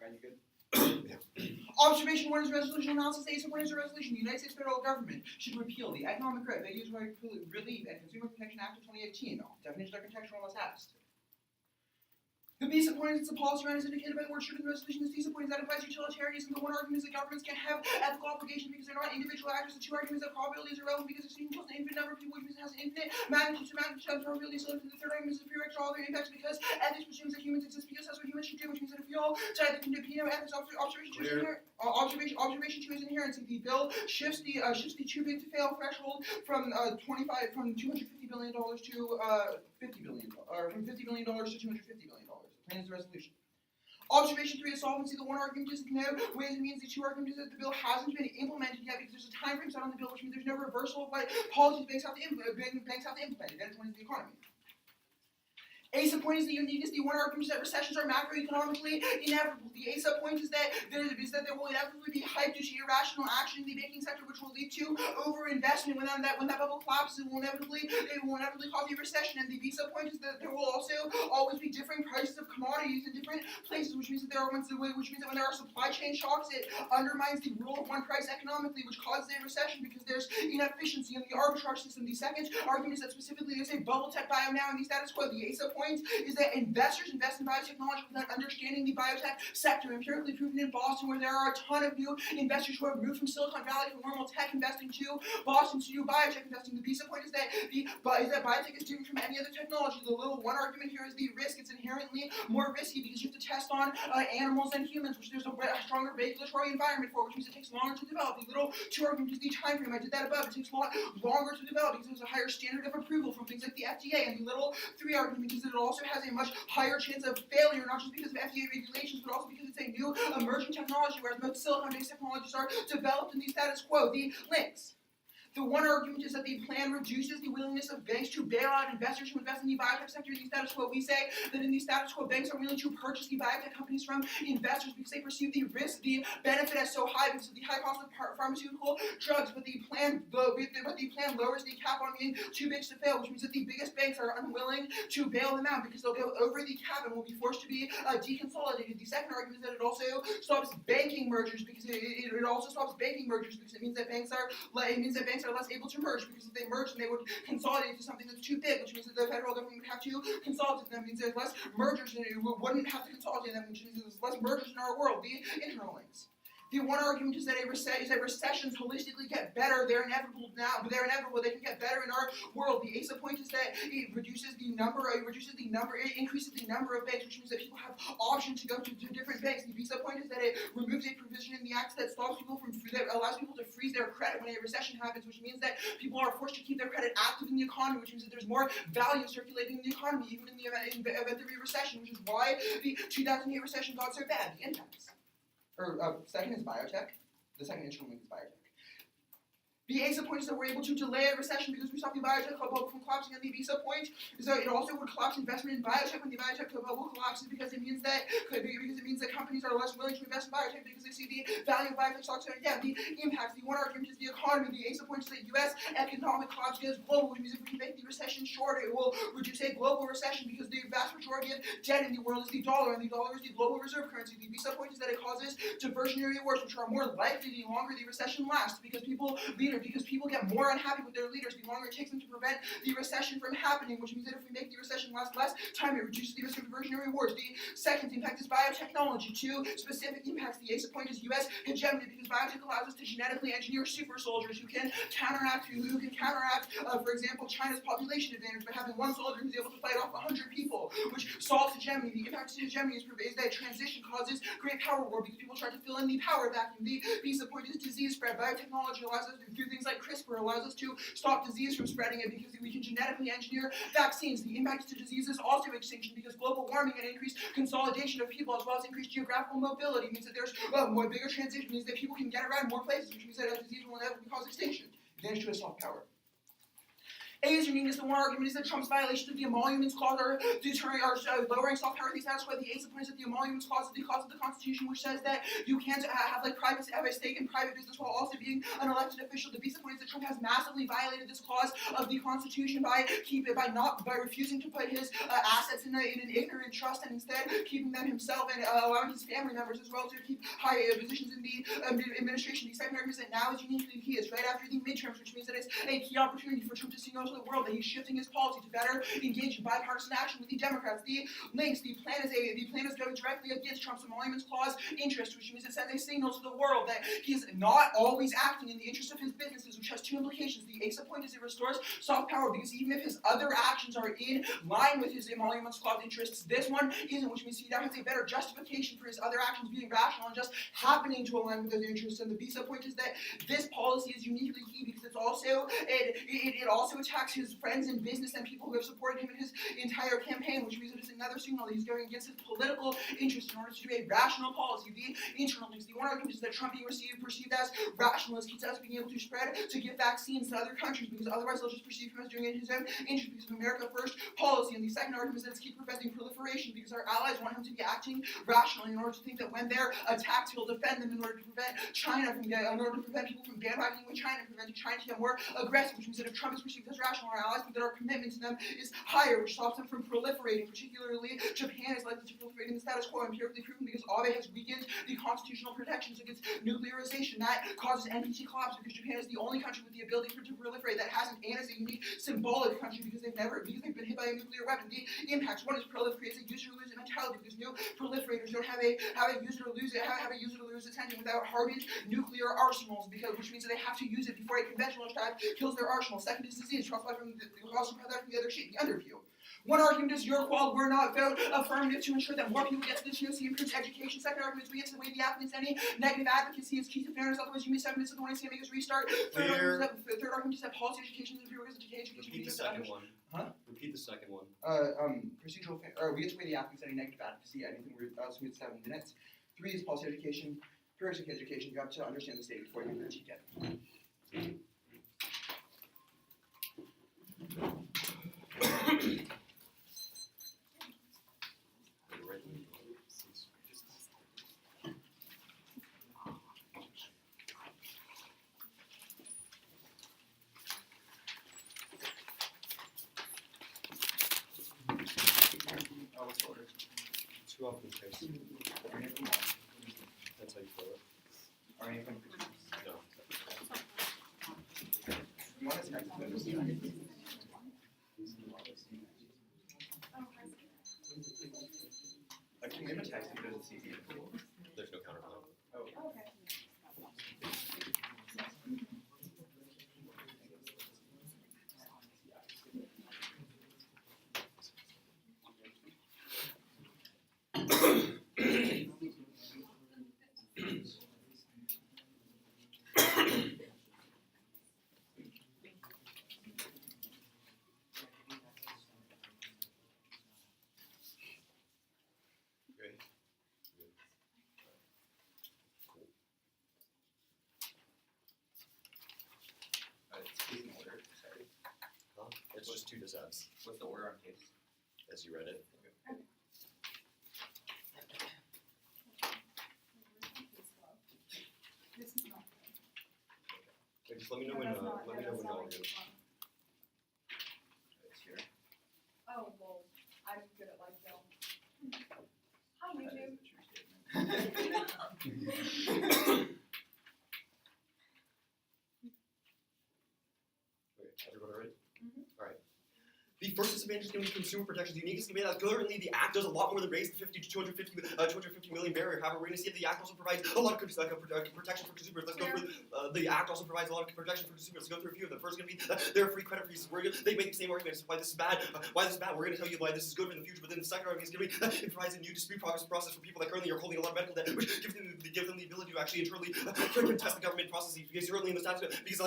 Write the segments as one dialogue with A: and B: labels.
A: Right, you good?
B: Yeah.
C: Observation 1 is resolution analysis. A sub 1 is a resolution. The United States federal government should repeal the Economic Regulatory Relief and Consumer Protection Act of 2018. Definitions are contextual unless asked. The B subpoint is a policy around as indicated by the word should in the resolution. The C subpoint is that applies to utilitarianism. The one argument is that governments can have ethical obligations because they're not individual actors. The two arguments that probabilities are relevant because it's equals to an infinite number of people, which means it has an infinite magnitude to magnitude times probability. So the third argument is superior to all their impacts because ethics presumes that humans exist because that's what humans should do, which means that if we all decide that ethics observation 2 is inherent. Observation 2 is inherency. The bill shifts the too big to fail threshold from $250 billion to $50 billion, or from $50 billion to $250 billion. Plan is the resolution. Observation 3 is solvency. The one argument is no ways and means. The two arguments is that the bill hasn't been implemented yet because there's a time frame set on the bill, which means there's no reversal of what policies banks have to implement. Then it's one is the economy. A subpoint is the uniqueness. The one argument is that recessions are macroeconomically inevitable. The A subpoint is that there will inevitably be hype due to irrational action in the banking sector, which will lead to overinvestment. When that bubble collapses, it will inevitably cause a recession. And the B subpoint is that there will also always be differing prices of commodities in different places, which means that when there are supply chain shocks, it undermines the rule of one price economically, which causes a recession because there's inefficiency in the arbitrage system. The second argument is that specifically there's a bubble tech bio now in the status quo. The A subpoint is that investors invest in biotechnology without understanding the biotech sector. Empirically proven in Boston, where there are a ton of new investors who have moved from Silicon Valley from normal tech investing to Boston to do biotech investing. The B point is that biotech is different from any other technology. The little one argument here is the risk. It's inherently more risky because you have to test on animals and humans, which there's a stronger regulatory environment for, which means it takes longer to develop. The little two argument is the time frame. I did that above. It takes a lot longer to develop because there's a higher standard of approval from things like the FDA. And the little three argument because it also has a much higher chance of failure, not just because of FDA regulations, but also because it's a new emerging technology, whereas most silicon-based technologies are developed in the status quo. The links. The one argument is that the plan reduces the willingness of banks to bail out investors who invest in the biotech sector. In the status quo, we say that in the status quo, banks are willing to purchase the biotech companies from investors because they perceive the risk, the benefit as so high because of the high cost of pharmaceutical drugs. But the plan lowers the cap on being too big to fail, which means that the biggest banks are unwilling to bail them out because they'll go over the cap and will be forced to be deconsolidated. The second argument is that it also stops banking mergers because it means that banks are less able to merge because if they merge, then they would consolidate into something that's too big, which means that the federal government would have to consolidate them. That means there's less mergers, and it wouldn't have to consolidate them, which means there's less mergers in our world. The internal links. The one argument is that recessions holistically get better. They're inevitable now, but they're inevitable. They can get better in our world. The A point is that it increases the number of banks, which means that people have option to go to different banks. The B point is that it removes a provision in the act that allows people to freeze their credit when a recession happens, which means that people are forced to keep their credit active in the economy, which means that there's more value circulating in the economy, even in the event there be a recession, which is why the 2008 recession got so bad. The impacts. Second is biotech. The second instrument is biotech. The A point is that we're able to delay a recession because we stop the biotech bubble from collapsing, and the B point is that it also would collapse investment in biotech when the biotech bubble collapses because it means that companies are less willing to invest in biotech because they see the value of biotech stocks going down. The impacts. The one argument is the economy. The A point is that U.S. economic collapse goes global, which means if we can make the recession shorter, it will reduce a global recession because the vast majority of debt in the world is the dollar, and the dollar is the global reserve currency. The B point is that it causes diversionary wars, which are more likely the longer the recession lasts because people get more unhappy with their leaders the longer it takes them to prevent the recession from happening, which means that if we make the recession last less time, it reduces the risk of diversionary wars. The second impact is biotechnology. Two specific impacts. The A point is U.S. hegemony because biotech allows us to genetically engineer super soldiers who can counteract, for example, China's population advantage by having one soldier who's able to fight off 100 people, which solves hegemony. The impact of hegemony is that transition causes great power war because people start to fill in the power vacuum. The B point is disease spread. Biotechnology allows us to do things like CRISPR allows us to stop disease from spreading it because we can genetically engineer vaccines. The impact to disease is also extinction because global warming and increased consolidation of people as well as increased geographical mobility means that there's more bigger transition, means that people can get around more places, which means that a disease will inevitably cause extinction. Advantage to a soft power. A is uniqueness. The one argument is that Trump's violations of the emoluments clause are lowering soft power. The status quo. The A's point is that the emoluments clause is the clause of the Constitution which says that you can't have a stake in private business while also being an elected official. The B's point is that Trump has massively violated this clause of the Constitution by refusing to put his assets in an ignorant trust and instead keeping them himself and allowing his family members as well to keep high positions in the administration. The second argument is that now is uniquely key. It's right after the midterms, which means that it's a key opportunity for Trump to signal to the world that he's shifting his policy to better engage in bipartisan action with the Democrats. The plan is going directly against Trump's emoluments clause interest, which means it sends a signal to the world that he's not always acting in the interest of his businesses, which has two implications. The ASA point is it restores soft power because even if his other actions are in line with his emoluments clause interests, this one isn't, which means he now has a better justification for his other actions being rational and just happening to align with those interests. And the B sub point is that this policy is uniquely key because it also attacks his friends in business and people who have supported him in his entire campaign, which means it is another signal that he's going against his political interests in order to do a rational policy. The internal news. The one argument is that Trump being perceived as rationalist keeps us being able to spread to give vaccines to other countries because otherwise they'll just perceive him as doing it in his own interest because of America First policy. And the second argument is that it's keep preventing proliferation because our allies want him to be acting rationally in order to think that when they're attacked, he'll defend them in order to prevent people from bandwagoning with China, preventing China to get more aggressive, which means that if Trump is perceived as rational, our allies think that our commitment to them is higher, which stops them from proliferating. Particularly, Japan is likely to proliferate in the status quo, empirically proven because Abe has weakened the constitutional protections against nuclearization. That causes NPT collapse because Japan is the only country with the ability to proliferate that hasn't, and is a unique symbolic country because they've been hit by a nuclear weapon. The impacts. One is creates a use or lose it mentality because new proliferators don't have a use or lose attention without hardened nuclear arsenals, which means that they have to use it before a conventional attack kills their arsenal. Second is disease. Trust from the other sheet, the underview. One argument is your qual were not vote affirmative to ensure that more people get to this university improves education. Second argument is we get to the way the applicants any negative advocacy is key to fairness. Otherwise, you miss 7 minutes of the morning, make us restart. Third argument is that policy education is prerequisite to education.
A: Repeat the second one.
C: Huh?
A: Repeat the second one.
C: Procedural. We get to weigh the applicants any negative advocacy. Anything we're submit 7 minutes. 3 is policy education. Prerequisite education. You have to understand the state before you critique it.
A: Too often case. That's how you feel it.
C: Are any of them
A: No.
C: you want to text them? I can give a text if there's a CD.
A: There's no counterclaim.
C: Oh.
B: Okay.
A: Great. Cool.
C: It's in order. Sorry.
A: Huh? It's just 2 dissents,
C: What's the order on case?
A: as you read it.
B: This is not.
A: Okay, just let me know when y'all are good.
C: It's here.
B: Oh, well, I'm good at life film. Hi,
C: That is
B: YouTube.
C: a true statement.
A: Okay, everyone all right?
B: Mhm.
A: All right. The first disadvantage is going to be consumer protections. The uniquest is that currently the Act does a lot more than raise the 50 to 250 million barrier. However, we're going to see if the Act also provides a lot of protection for consumers. Let's go through. The Act also provides a lot of protection for consumers. Let's go through a few of them. First, going to be there are free credit freezes. They make the same arguments why this is bad. Why this is bad. We're going to tell you why this is good in the future. But then the second argument is going to be it provides a new dispute process for people that currently are holding a lot of medical debt, which gives them the ability to actually internally contest the government processes because currently in the status because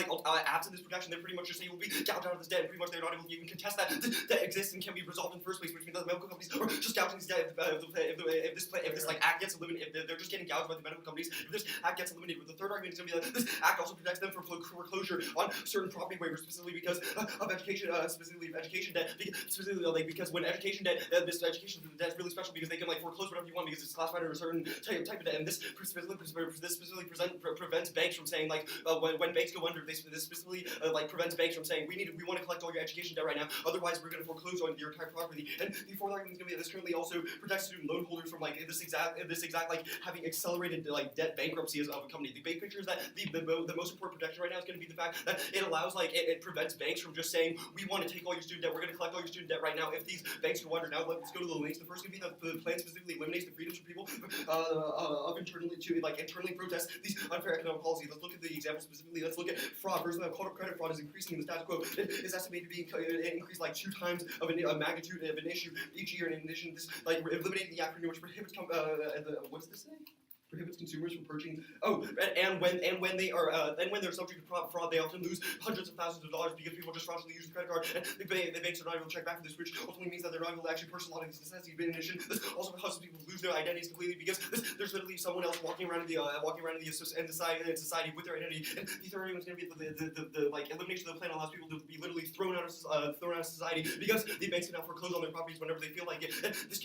A: absent this protection, they pretty much just say you will be gouged out of this debt, and pretty much they're not able to even contest that debt exists and can be resolved in the first place, which means that the medical companies are just gouging these debt. If this like act gets eliminated, if they're just getting gouged by the medical companies, if this act gets eliminated, the third argument is going to be that this act also protects them from foreclosure on certain property waivers, specifically because of education, specifically education debt, specifically like because when education debt, this education debt is really special because they can like foreclose whatever you want because it's classified under a certain type of debt, and this specifically prevents banks from saying like when banks go under, this specifically like prevents banks from saying we want to collect all your education debt right now, otherwise we're going to foreclose on your entire property. And the fourth argument is going to be that this currently also protects student loan holders from like this exact like having accelerated like debt bankruptcies of a company. The big picture is that the most important protection right now is going to be the fact that it allows like it prevents banks from just saying we want to take all your student debt, we're going to collect all your student debt right now. If these banks go under, now let's go to the links. The first going to be that the plan specifically eliminates the freedoms for people of internally protest these unfair economic policies. Let's look at the example specifically. Let's look at fraud. First, credit fraud is increasing in the status quo. It is estimated to be increased like 2 times of a magnitude of an issue each year. And in addition, this like eliminating the acronym which prohibits what's this say? Prohibits consumers from purchasing. And when they're subject to fraud, they often lose hundreds of thousands of dollars because people just fraudulently use the credit card. And the banks are not able to check back for this, which ultimately means that they're not able to actually purchase a lot of these necessities. But in addition, this also causes people to lose their identities completely because there's literally someone else walking around in society with their identity. And the third one is going to be the like elimination of the plan allows people to be literally thrown out of society because the banks can now foreclose on their properties whenever they feel like it. And this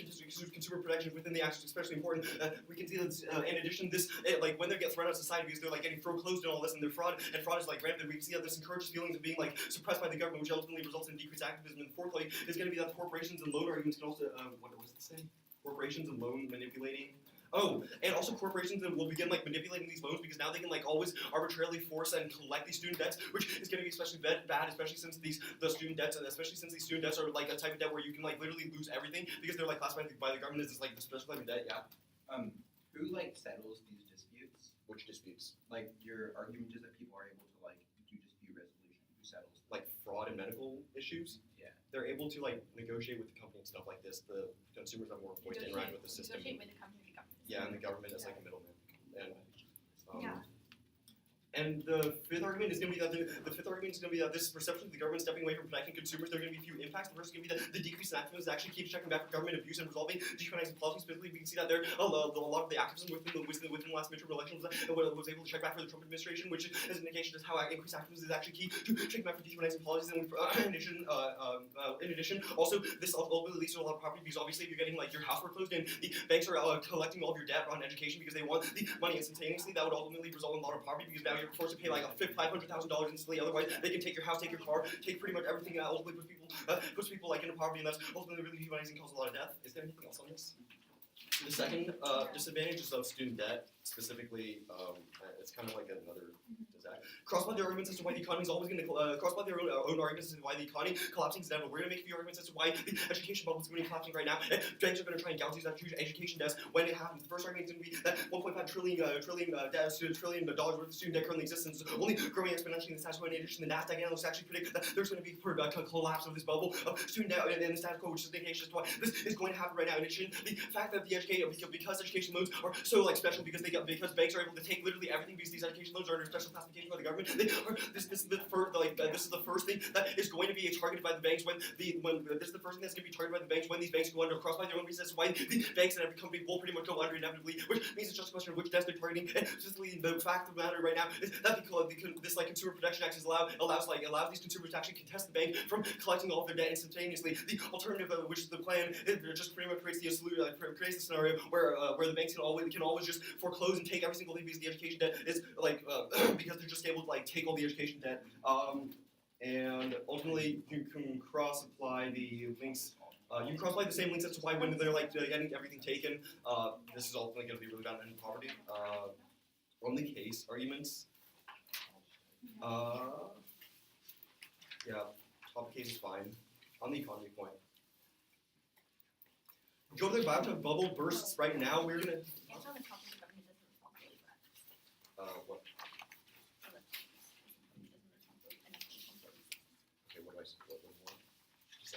A: consumer protection within the act is especially important. We can see that. In addition, like when they get thrown out of society because they're like getting foreclosed and all this, and fraud is like rampant. We can see that this encourages feelings of being like suppressed by the government, which ultimately results in decreased activism. And the fourth like is going to be that corporations and loan arguments can also what was it saying? Corporations and loan manipulating. And also corporations will begin like manipulating these loans because now they can like always arbitrarily force and collect these student debts, which is going to be especially bad, especially since these student debts are like a type of debt where you can like literally lose everything because they're like classified by the government as like the special type of debt. Yeah.
C: Who like settles these disputes?
A: Which disputes?
C: Like your argument is that people are able to like do dispute resolution. Who settles?
A: Like fraud and medical issues?
C: Yeah.
A: They're able to like negotiate with the company and stuff like this. The consumers have more points to interact with the system.
B: Negotiate with the company, the government.
A: Yeah, and the government is like a middleman. And
B: Yeah.
A: And the fifth argument is going to be that this perception of the government stepping away from protecting consumers, there are going to be a few impacts. The first is going to be that the decrease in activism actually keeps checking back for government abuse and resolving dehumanizing policies. Specifically, we can see that there a lot of the activism within the last midterm elections was able to check back for the Trump administration, which is an indication of how increased activism is actually key to checking back for dehumanizing policies. And in addition, also this ultimately leads to a lot of property because obviously if you're getting like your house foreclosed and the banks are collecting all of your debt on education because they want the money instantaneously, that would ultimately result in a lot of poverty because now you're forced to pay like $500,000 instantly. Otherwise, they can take your house, take your car, take pretty much everything. And ultimately puts people like into poverty, and that's ultimately really dehumanizing, causes a lot of death. Is there anything else on this? The second disadvantage is of student debt. Specifically, it's kind of like another disaster. Cross-platform arguments as to why the economy is always going to cross-platform their own arguments as to why the economy collapsing is inevitable. We're going to make a few arguments as to why the education bubble is going to be collapsing right now. And banks are going to try and gouge these huge education debts when it happens. The first argument is going to be that $1.5 trillion dollars worth of student debt currently exists and is only growing exponentially in the status quo. In addition, the NASDAQ analysts actually predict that there's going to be a collapse of this bubble of student debt in the status quo, which is an indication as to why this is going to happen right now. In addition, the fact that because education loans are so like special because banks are able to take literally everything because these education loans are under special classification by the government. This is the first thing that is going to be targeted by the banks when these banks go under cross by their own reasons. That's why the banks and every company will pretty much go under inevitably, which means it's just a question of which debts they're targeting. And specifically, the fact of the matter right now is that this like Consumer Protection Act allows these consumers to actually contest the bank from collecting all of their debt instantaneously. The alternative, which is the plan, it just pretty much creates the scenario where the banks can always just foreclose and take every single thing because the education debt is like because they're just able to like take all the education debt. And ultimately, you can cross-apply the links. You can cross-apply the same links as to why when they're like getting everything taken, this is ultimately going to be really bad in poverty. On the case arguments, yeah, top case is fine. On the economy point, go to the biotech bubble bursts right now. We're gonna.
B: It's on the top of the government doesn't responsibility for that.
A: What?
B: So that doesn't responsibility enough responsibilities.
A: Okay, what do I say? What more?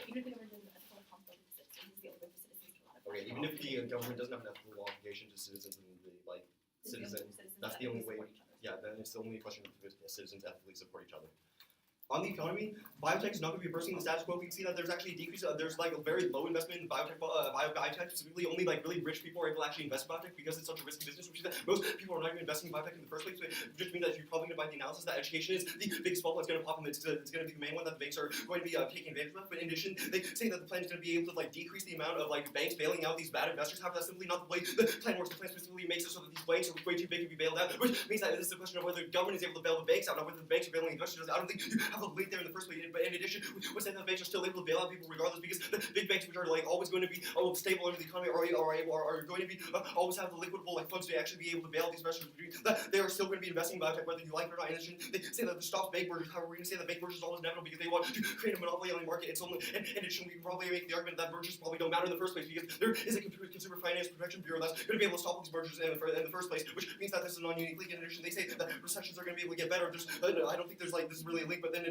B: Even if the government doesn't have full responsibility for citizens, the older citizens can
A: Okay, even if the government doesn't have an ethical obligation to citizens and the like citizens, that's the only way. Yeah, then it's the only question of if citizens ethically support each other. On the economy, biotech is not going to be bursting the status quo. We can see that there's actually a decrease. There's like a very low investment in biotech. Biotech specifically, only like really rich people are able to actually invest in biotech because it's such a risky business. Which is that most people are not even investing in biotech in the first place. Which just means that you're probably going to buy the analysis that education is the biggest bubble that's going to pop, and it's going to be the main one that the banks are going to be taking advantage of. But in addition, they say that the plan is going to be able to like decrease the amount of like banks bailing out these bad investors. However, that's simply not the way the plan works. The plan specifically makes it so that these banks are way too big to be bailed out, which means that this is a question of whether the government is able to bail the banks out, not whether the banks are bailing investors. I don't think you have a link there in the first place. But in addition, we're saying that the banks are still able to bail out people regardless because the big banks, which are like always going to be stable under the economy, are going to be always have the liquidable like funds to actually be able to bail these investors. They are still going to be investing in biotech whether you like it or not. In addition, they say that the stop bank mergers. However, we're going to say that bank mergers is always inevitable because they want to create a monopoly on the market. It's only, in addition, we can probably make the argument that mergers probably don't matter in the first place because there is a consumer finance protection bureau that's going to be able to stop these mergers in the first place, which means that this is a non-unique link. In addition, they say that recessions are going to be able to get better. I don't think there's like this is really a link, but then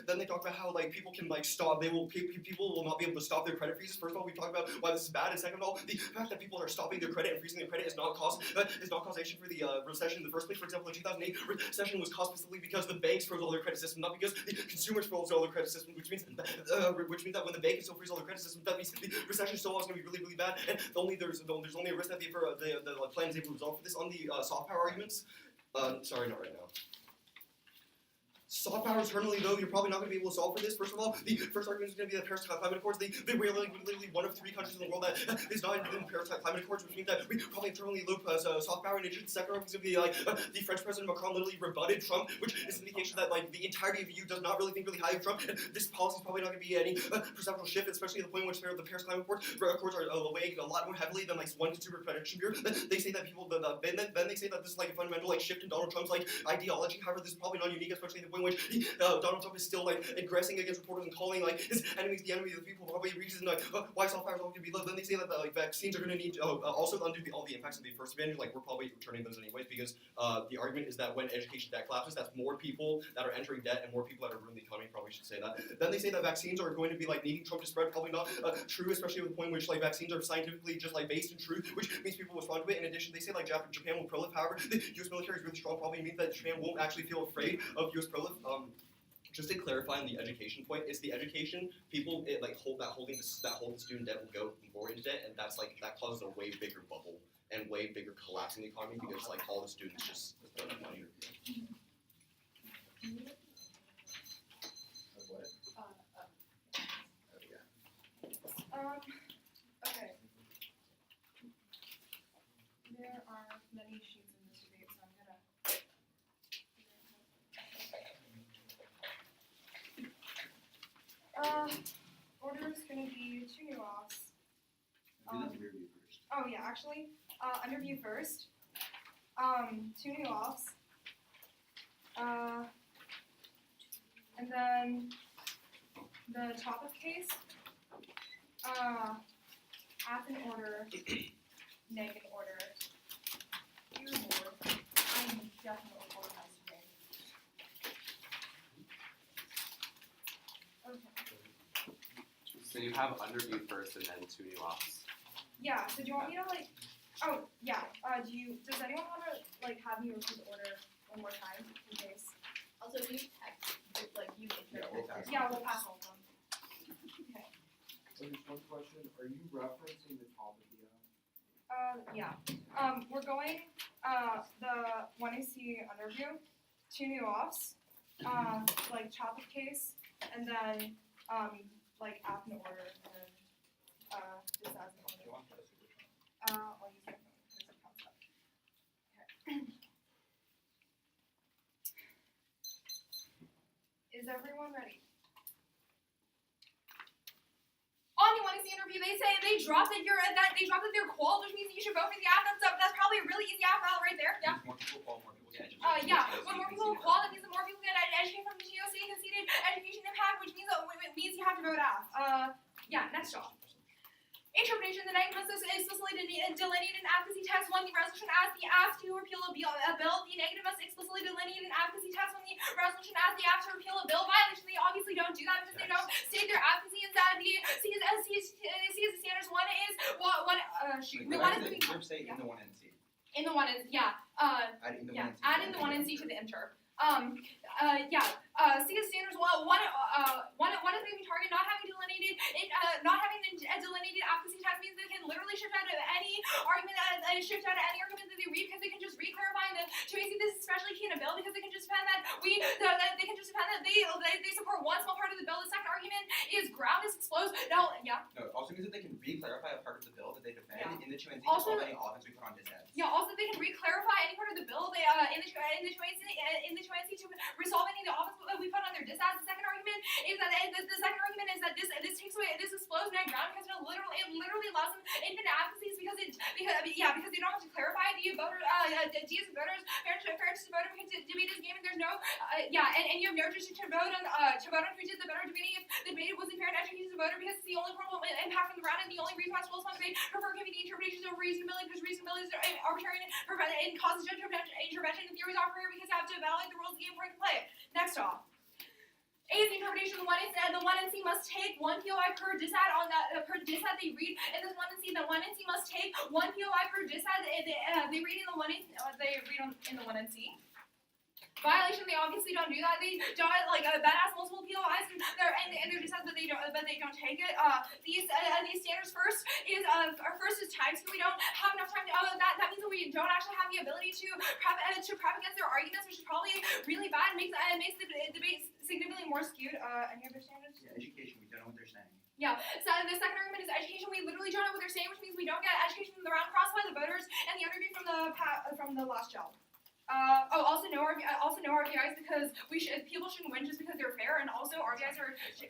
A: then they talk about how like people can like stop. People will not be able to stop their credit freezes. First of all, we talk about why this is bad, and second of all, the fact that people are stopping their credit and freezing their credit is not causation for the recession in the first place. For example, the 2008 recession was caused specifically because the banks froze all their credit system, not because the consumers froze all their credit system, which means that when the banks still freeze all their credit system, that means the recession still is going to be really, really bad. And there's only a risk that the plan is able to resolve for this on the soft power arguments. Sorry, not right now. Soft power internally, though, you're probably not going to be able to solve for this. First of all, the first argument is going to be the Paris Climate Accords. They were literally one of 3 countries in the world that is not in the Paris Climate Accords, which means that we probably internally loop soft power. In addition, the second argument is going to be like the French President Macron literally rebutted Trump, which is an indication that like the entirety of the EU does not really think really highly of Trump. And this policy is probably not going to be any perceptual shift, especially at the point in which the Paris Climate Accords are weighing a lot more heavily than like one consumer protection bureau. They say that people then they say that this is like a fundamental like shift in Donald Trump's like ideology. However, this is probably not unique, especially at the point in which Donald Trump is still like aggressing against reporters and calling like his enemies the enemy of the people. Probably reason like why soft power is all going to be low. Then they say that like vaccines are going to need also undo all the impacts of the first advantage. Like we're probably returning those anyways because the argument is that when education debt collapses, that's more people that are entering debt and more people that are ruining the economy. Probably should say that. Then they say that vaccines are going to be like needing Trump to spread. Probably not true, especially at the point in which like vaccines are scientifically just like based in truth, which means people will respond to it. In addition, they say like Japan will prolife. However, the U.S. military is really strong. Probably means that Japan won't actually feel afraid of U.S. prolife. Just to clarify on the education point, it's the education people hold the student debt will go more into debt, and that causes a way bigger bubble and way bigger collapse in the economy because like all the students just don't have money.
B: Okay. There are many sheets in this debate, so I'm gonna. Order is going to be 2 new offs. Oh yeah, actually, under view first. 2 new offs. And then the topic case. App in order, neg in order. Dear Lord, I'm definitely organized today. Okay.
D: So you have underview first and then 2 new offs.
B: Yeah, so do you want me to like, oh, yeah, does anyone want to like have me repeat the order one more time in case?
E: Also, if you text, like you
C: Yeah, we'll pass.
B: Yeah, we'll pass all of them. Okay.
F: So just one question, are you referencing the top of the app?
B: Yeah. We're going, the 1AC underview, 2 new offs, like topic case, and then, like app in order, and then, this as an order. I'll use my phone because it comes up. Okay. Is everyone ready?
E: on the 1AC interview, they say they dropped that they're qual, which means you should vote for the app. That's probably a really easy app out right there. Yeah.
C: More people qual, more people get
E: Yeah. When more people qual, that means that more people get education from the GOC, conceded education impact, which means you have to vote app. Yeah. Next job. Interpretation: the negative is explicitly delineated in advocacy text 1. The resolution asks the app to repeal a bill. The negative must explicitly delineated in advocacy text 1. The resolution asks the app to repeal a bill. Violation. They obviously don't do that because they don't state their advocacy. And that the the standards 1 is what shoot.
C: Wait,
E: One is
C: say in the 1NC.
E: in the 1 is yeah.
C: Adding the 1NC.
E: Adding the 1 NC to the inter. CS standards. One is maybe target not having delineated delineated advocacy tax means they can literally shift out of any argument that they read because they can just re-clarify the 2AC. This is especially key in a bill because they can just defend that they support one small part of the bill. The second argument is ground is exposed. No,
C: No, it also means that they can re-clarify a part of the bill that they defend in the 2NC
E: Also-
C: of any offense we put on his head.
E: Yeah, also they can re-clarify any part of the bill they in the 2NC to resolve any of the offense we put on their disads. The second argument is that this takes away this explodes net ground because it literally allows them infinite advocacies because they don't have to clarify the voter ideas of voters fairness to voter because debate is a game and there's no and you have no jurisdiction to vote on who did the voter debating if the debate wasn't fair and educated the voter because it's the only probable impact from the round and the only reason why schools want to debate prefer giving the interpretations of reasonability because reasonability is arbitrary and causes judicial intervention and theories arbitrary because they have to evaluate the rules of the game before they can play it. Next off. A's interpretation, the 1NC must take one POI per disad on that per disad they read in this 1NC. The 1NC must take one POI per disad they read in the 1NC. In the 1NC. Violation, they obviously don't do that. They don't badass multiple POIs and they're disads, but they don't take it. These standards first is time, so we don't have enough time to that means that we don't actually have the ability to prep against their arguments, which is probably really bad. Makes the debate significantly more skewed. Any other standards?
C: Yeah, education, we don't know what they're saying.
E: Yeah, so the second argument is education. We literally don't know what they're saying, which means we don't get education from the round crossed by the voters and the underview from the last gel. Also no RBIs because people shouldn't win just because they're fair, and also RBIs are bad.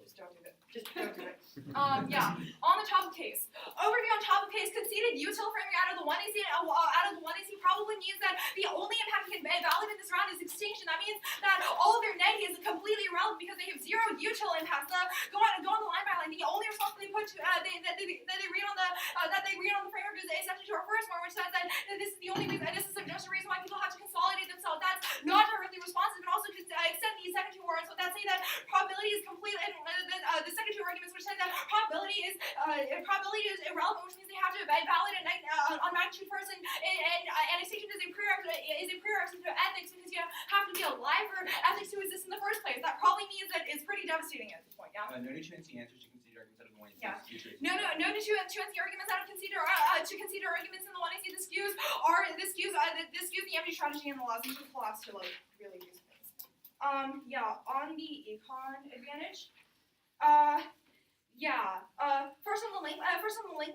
E: Just don't do it. Just don't do it. On the topic case. Overview on topic case, conceded util framing out of the 1AC probably means that the only impact we can validate in this round is extinction. That means that all of their negatives is completely irrelevant because they have zero util impacts. Go on the line by line. The only response they put to that they read on the framework is essentially to our first one, which says that this is the only reason. This is just a reason why people have to consolidate themselves. That's not directly responsive, but also to extend the second two words. So that say that probability is completely the second two arguments, which say that probability is irrelevant, which means they have to validate on magnitude first, and extinction is a prerequisite to ethics because you have to be alive for ethics to exist in the first place. That probably means that it's pretty devastating at this point. Yeah.
C: No new 2NC answers to concede arguments out of the 1NC.
E: Yeah. No to 2NC arguments out of consider arguments in the 1NC. This skews the empty strategy and allows them to collapse to really use things. On the econ advantage. First on the link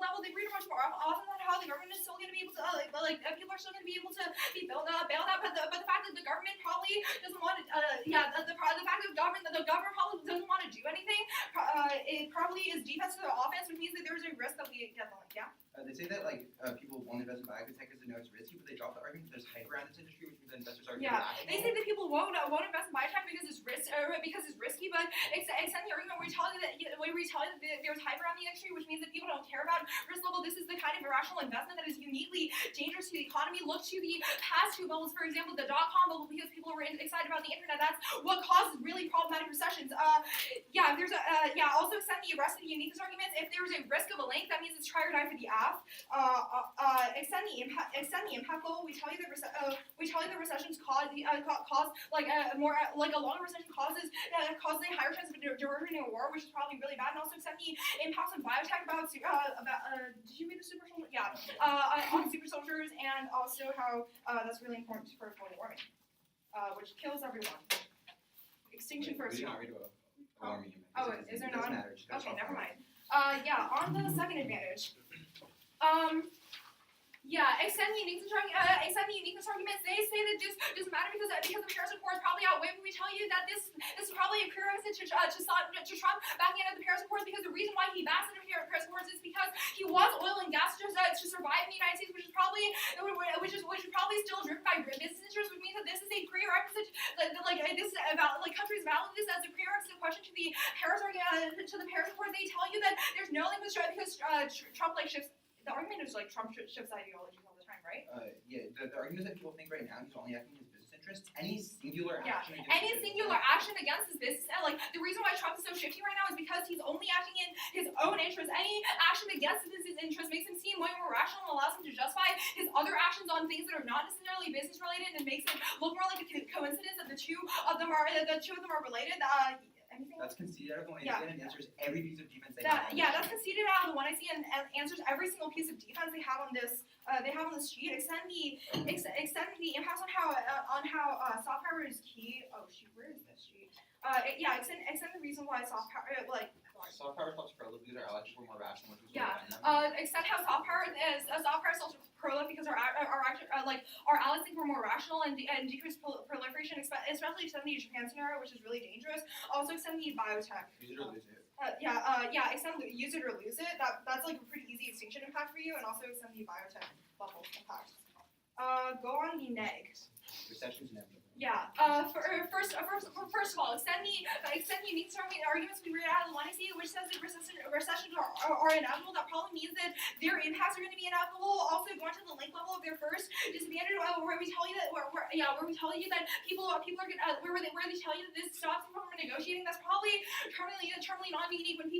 E: level, they read much more often than how the government is still going to be able to people are still going to be able to be bailed out. But the fact that the government probably doesn't want to the fact that the government probably doesn't want to do anything. It probably is defense to the offense, which means that there's a risk that we get the link. Yeah.
C: They say that people only invest in biotech because they know it's risky, but they drop the argument that there's hype around this industry, which means that investors are
E: They say that people won't invest in biotech because it's risky, but extend the argument where we tell you that there's hype around the industry, which means that people don't care about risk level. This is the kind of irrational investment that is uniquely dangerous to the economy. Look to the past two bubbles, for example, the .com bubble, because people were excited about the internet. That's what causes really problematic recessions. Also extend the rest of the uniqueness arguments. If there's a risk of a link, that means it's try or die for the app. Extend the impact level. We tell you that recessions cause a longer recession causes a higher chance of diversion in a war, which is probably really bad. And also extend the impacts on biotech did you read the super soldiers? Yeah. On super soldiers and also how that's really important for global warming, which kills everyone. Extinction first.
C: We did not read about alarming impact.
E: Oh, is there not? Okay, never mind. On the second advantage. Extend the uniqueness arguments. They say that this doesn't matter because the Paris Accords probably outweigh when we tell you that this is probably a prerequisite to Trump backing out of the Paris Accords, because the reason why he backs into the Paris Accords is because he wants oil and gas to survive in the United States, which is probably still driven by business interests, which means that this is a prerequisite. Countries value this as a prerequisite question to the Paris Accords. They tell you that there's no link with because Trump shifts. The argument is Trump shifts ideologies all the time, right?
C: The argument is that people think right now he's only acting in his business interests, any singular
E: Yeah,
C: action against
E: any
C: the business.
E: singular action against his business, and like the reason why Trump is so shifty right now is because he's only acting in his own interest. Any action against his interest makes him seem way more rational and allows him to justify his other actions on things that are not necessarily business related, and makes it look more like a coincidence that the two of them are related. Anything else?
C: That's conceded out of the one
E: Yeah.
C: and answers every piece of defense they have.
E: That's conceded out of the one I see and answers every single piece of defense they have on this sheet. Extend the impacts on how soft power is key. Oh shoot, where is this sheet? Extend the reason why soft power
C: Soft power stops prolific because our allies were more rational, which was
E: Yeah.
C: what them.
E: Extend how soft power stops prolific because our allies think we're more rational and decrease proliferation, especially extend the Japan scenario, which is really dangerous. Also extend the biotech.
C: Use it or lose it.
E: Extend use it or lose it. That's like a pretty easy extinction impact for you, and also extend the biotech bubble impact. Go on the neg.
C: Recession's inevitable.
E: Yeah. First of all, extend the unique arguments we read out of the one I see, which says that recessions are inevitable. That probably means that their impacts are going to be inevitable. Also, going to the link level of their first disbanded, where we tell you that people are going where they tell you that this stops them from negotiating. That's probably terminally non-unique. When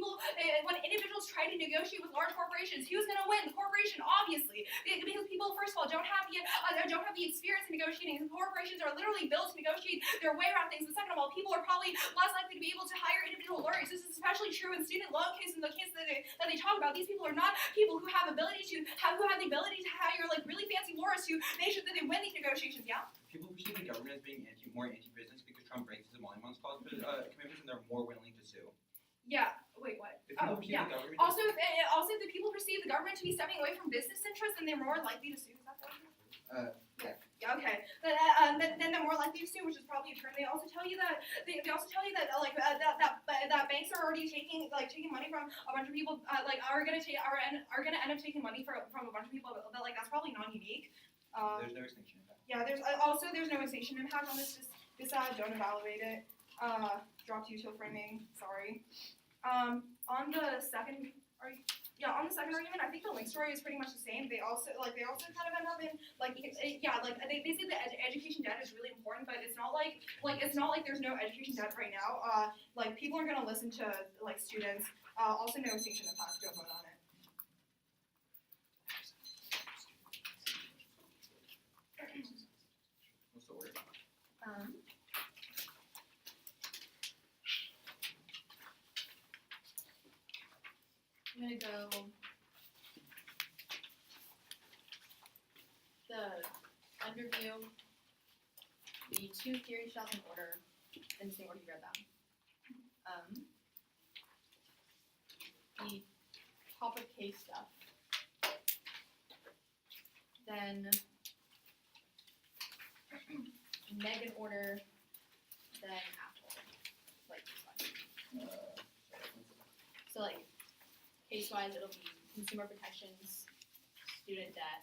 E: individuals try to negotiate with large corporations, who's going to win? The corporation, obviously, because people, first of all, don't have the experience in negotiating. The corporations are literally built to negotiate their way around things. And second of all, people are probably less likely to be able to hire individual lawyers. This is especially true in student loan cases. In the case that they talk about, these people are not people who have the ability to hire like really fancy lawyers to make sure that they win these negotiations. Yeah.
C: People perceive the government as being more anti-business because Trump breaks his emoluments clause commitments, and they're more willing to sue.
E: Yeah. Wait. What?
C: If people perceive the government
E: Also, if the people perceive the government to be stepping away from business interests, then they're more likely to sue. Is that right? Yeah. Okay. Then they're more likely to sue, which is probably a term. They also tell you that that banks are already taking money from a bunch of people. Are gonna end up taking money from a bunch of people. But that's probably non-unique.
C: there's no extinction impact.
E: Yeah. There's no extinction impact on this. Don't evaluate it. Dropped util framing. Sorry. On the second argument, I think the link story is pretty much the same. They also kind of end up in they say that education debt is really important, but it's not like there's no education debt right now. People are gonna listen to students. Also no extinction impact. Don't vote on it.
C: What's the order?
G: I'm gonna go the underview, the two theory shells in order, in the same order you read them. The topic case stuff. Then neg in order, then app order. This one. So case-wise, it'll be consumer protections, student debt,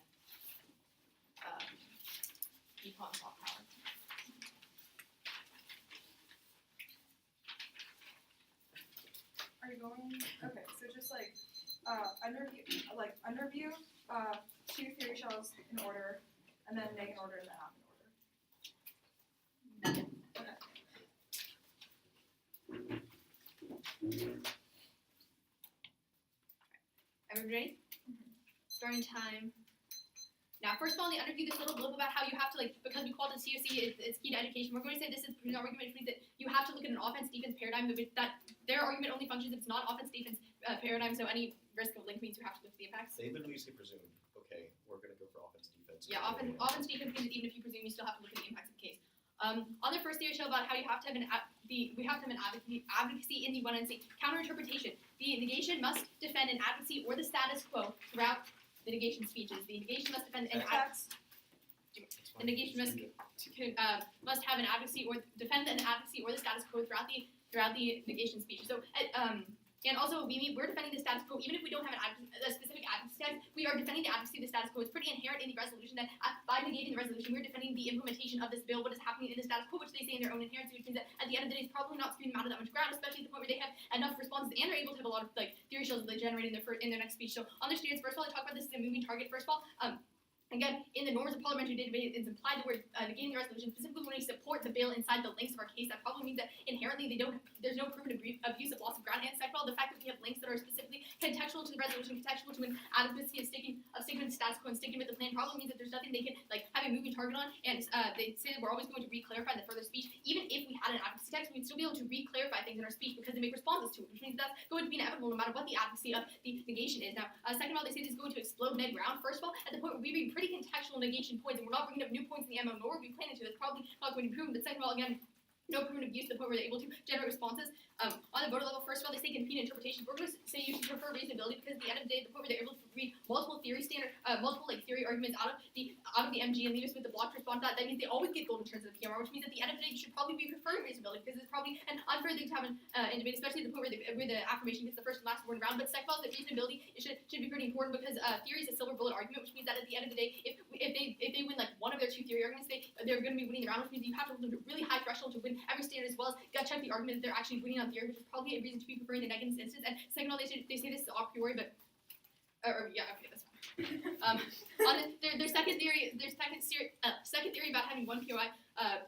G: econ soft power.
B: Are you going? Okay, so just underview, two theory shells in order, and then neg in order, and then app in order.
G: Everybody ready? Starting time. Now, first of all, in the underview, this little blurb about how you have to, because we called it COC, it's key to education. We're going to say this is an argument, which means that you have to look at an offense-defense paradigm, that their argument only functions if it's not offense-defense paradigm, so any risk of link means you have to look at the impacts.
A: They literally say presume. Okay, we're gonna go for offense defense.
G: Yeah, offense-defense means that even if you presume, you still have to look at the impacts of the case. On the first theory show about how you have to have an advocacy in the one and say counter-interpretation. The negation must defend an advocacy or the status quo throughout the negation speeches. The negation must defend an the negation must have an advocacy or defend an advocacy or the status quo throughout the negation speech. So and also we're defending the status quo even if we don't have a specific advocacy text. We are defending the advocacy of the status quo. It's pretty inherent in the resolution that by negating the resolution, we're defending the implementation of this bill, what is happening in the status quo, which they say in their own inherency, which means that at the end of the day, it's probably not screwing them out of that much ground, especially at the point where they have enough responses and they're able to have a lot of theory shells that they generate in their next speech. So on their students, first of all, they talk about this as a moving target. First of all, Again, in the norms of parliamentary debate, it's implied the word negating the resolution, specifically when we support the bill inside the links of our case. That probably means that inherently there's no proven abuse of loss of ground. And second of all, the fact that we have links that are specifically contextual to the resolution, contextual to an adequacy of sticking with the status quo and sticking with the plan, probably means that there's nothing they can have a moving target on. And they say that we're always going to re-clarify the further speech. Even if we had an advocacy text, we'd still be able to re-clarify things in our speech because they make responses to it, which means that's going to be inevitable no matter what the advocacy of the negation is. Now, second of all, they say this is going to explode Ned ground. First of all, at the point where we read pretty contextual negation points, and we're not bringing up new points in the MO, nor are we planning to. That's probably not going to be proven. But second of all, again, no proven abuse to the point where they're able to generate responses. On the voter level, first of all, they say compete interpretation. We're going to say you should prefer reasonability because at the end of the day, the point where they're able to read multiple theory arguments out of the MG and leave us with the block to respond to that. That means they always get gold in terms of the PMR, which means at the end of the day, you should probably be preferring reasonability because it's probably an unfair thing to have in debate, especially at the point where the affirmation gets the first and last word round. But second of all, that reasonability should be pretty important because theory is a silver bullet argument, which means that at the end of the day, if they win one of their two theory arguments, they're going to be winning the round, which means you have to hold them to really high threshold to win every standard as well as gut check the argument that they're actually winning on theory, which is probably a reason to be preferring the negative instance. And second of all, they say this is a priori, but okay, that's fine. On their second theory about having one POI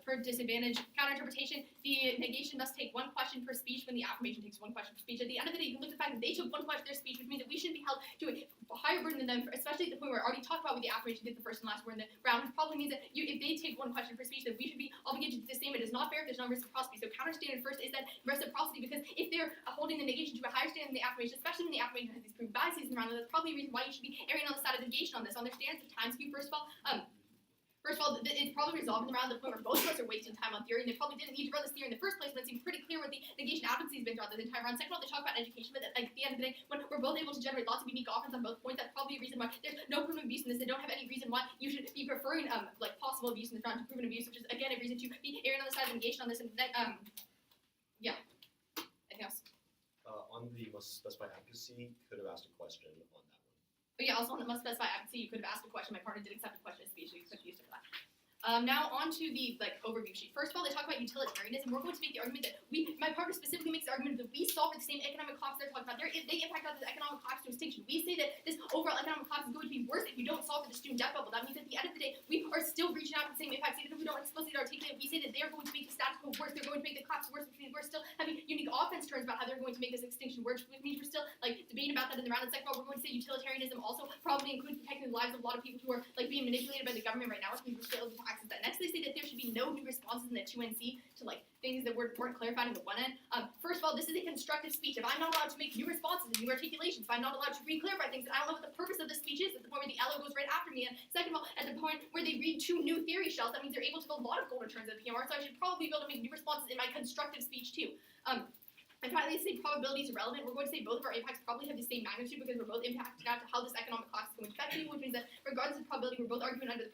G: per disadvantage counter-interpretation, the negation must take one question per speech when the affirmation takes one question per speech. At the end of the day, you can look at the fact that they took one question per speech, which means that we should be held to a higher burden than them, especially at the point where I already talked about with the affirmation gets the first and last word in the round, which probably means that if they take one question per speech, then we should be obligated to do the same. It is not fair if there's no reciprocity. So counter-standard first is that reciprocity, because if they're holding the negation to a higher standard than the affirmation, especially when the affirmation has these proven biases in the round, that's probably a reason why you should be erring on the side of negation on this. On their standards of time skew, first of all, it's probably resolved in the round to the point where both of us are wasting time on theory, and they probably didn't need to run this theory in the first place, but it seems pretty clear what the negation advocacy has been throughout this entire round. Second of all, they talk about education, but at the end of the day, when we're both able to generate lots of unique offense on both points, that's probably a reason why there's no proven abuse in this. They don't have any reason why you should be preferring possible abuse in this round to proven abuse, which is again a reason to be erring on the side of negation on this. And then anything else?
A: On the must specify advocacy, could have asked a question on that one.
G: But yeah, also on the must specify advocacy, you could have asked a question. My partner did accept a question in speech, so you could use it for that. Now on to the overview sheet. First of all, they talk about utilitarianism. We're going to make the argument that my partner specifically makes the argument that we solve the same economic collapse they're talking about. They impact out this economic collapse to extinction. We say that this overall economic collapse is going to be worse if you don't solve for the student debt bubble. That means at the end of the day, we are still reaching out to the same impacts, even if we don't explicitly articulate it. We say that they're going to make the status quo worse. They're going to make the collapse worse, which means we're still having unique offense turns about how they're going to make this extinction worse, which means we're still debating about that in the round. And second of all, we're going to say utilitarianism also probably includes protecting the lives of a lot of people who are being manipulated by the government right now, which means we're still able to access that. Next, they say that there should be no new responses in the 2NC to things that weren't clarified in the 1N. First of all, this is a constructive speech. If I'm not allowed to make new responses and new articulations, if I'm not allowed to re-clarify things, then I don't know what the purpose of the speech is at the point where the LO goes right after me. And second of all, at the point where they read two new theory shells, that means they're able to get a lot of gold in terms of the PMR, so I should probably be able to make new responses in my constructive speech too. And finally, they say probability is irrelevant. We're going to say both of our impacts probably have the same magnitude because we're both impacted out to how this economic collapse is going to affect people, which means that regardless of probability, we're both arguing under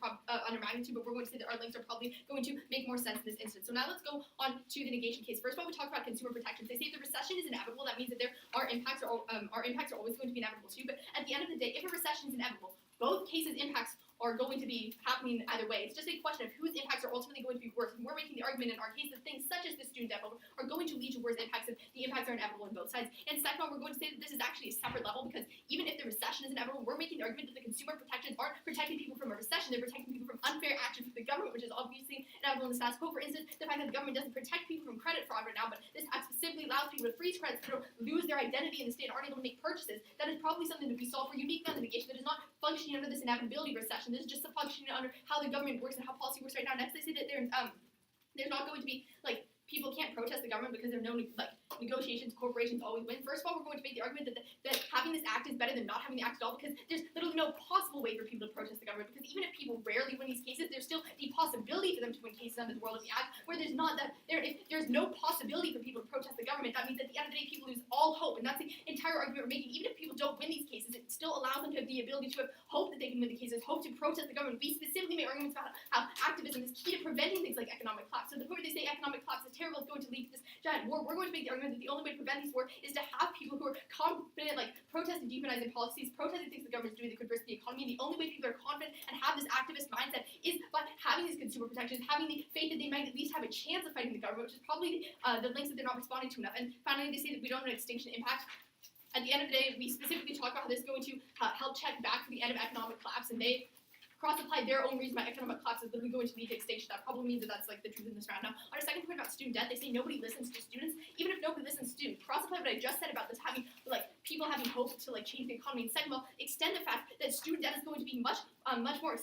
G: magnitude, but we're going to say that our links are probably going to make more sense in this instance. So now let's go on to the negation case. First of all, we talked about consumer protections. They say if the recession is inevitable, that means that our impacts are always going to be inevitable too. But at the end of the day, if a recession is inevitable, both cases' impacts are going to be happening either way. It's just a question of whose impacts are ultimately going to be worse. And we're making the argument in our case that things such as the student debt bubble are going to lead to worse impacts, and the impacts are inevitable on both sides. And second of all, we're going to say that this is actually a separate level because even if the recession is inevitable, we're making the argument that the consumer protections aren't protecting people from a recession, they're protecting people from unfair action from the government, which is obviously inevitable in the status quo. For instance, the fact that the government doesn't protect people from credit fraud right now, but this act specifically allows people to freeze credits, to lose their identity in the state, and aren't able to make purchases. That is probably something that we solve for unique gun litigation that is not functioning under this inevitability recession. This is just a functioning under how the government works and how policy works right now. Next, they say that there's not going to be people can't protest the government because there are no negotiations. Corporations always win. First of all, we're going to make the argument that having this act is better than not having the act at all because there's literally no possible way for people to protest the government because even if people rarely win these cases, there's still the possibility for them to win cases under the world of the act where there's not that if there's no possibility for people to protest the government, that means at the end of the day people lose all hope, and that's the entire argument we're making. Even if people don't win these cases, it still allows them to have the ability to have hope that they can win the cases, hope to protest the government. We specifically make arguments about how activism is key to preventing things like economic collapse. So the point where they say economic collapse is terrible, it's going to lead to this giant war. We're going to make the argument that the only way to prevent this war is to have people who are confident, protesting dehumanizing policies, protesting things the government's doing that could risk the economy. And the only way people are confident and have this activist mindset is by having these consumer protections, having the faith that they might at least have a chance of fighting the government, which is probably the links that they're not responding to enough. And finally, they say that we don't have an extinction impact. At the end of the day, we specifically talk about how this is going to help check back for the end of economic collapse, and they cross-apply their own reason why economic collapse is literally going to lead to extinction. That probably means that that's like the truth in this round. Now, on our second point about student debt, they say nobody listens to students. Even if nobody listens to students, cross-apply what I just said about this having like people having hope to like change the economy. And second of all, extend the fact that student debt is going to be much more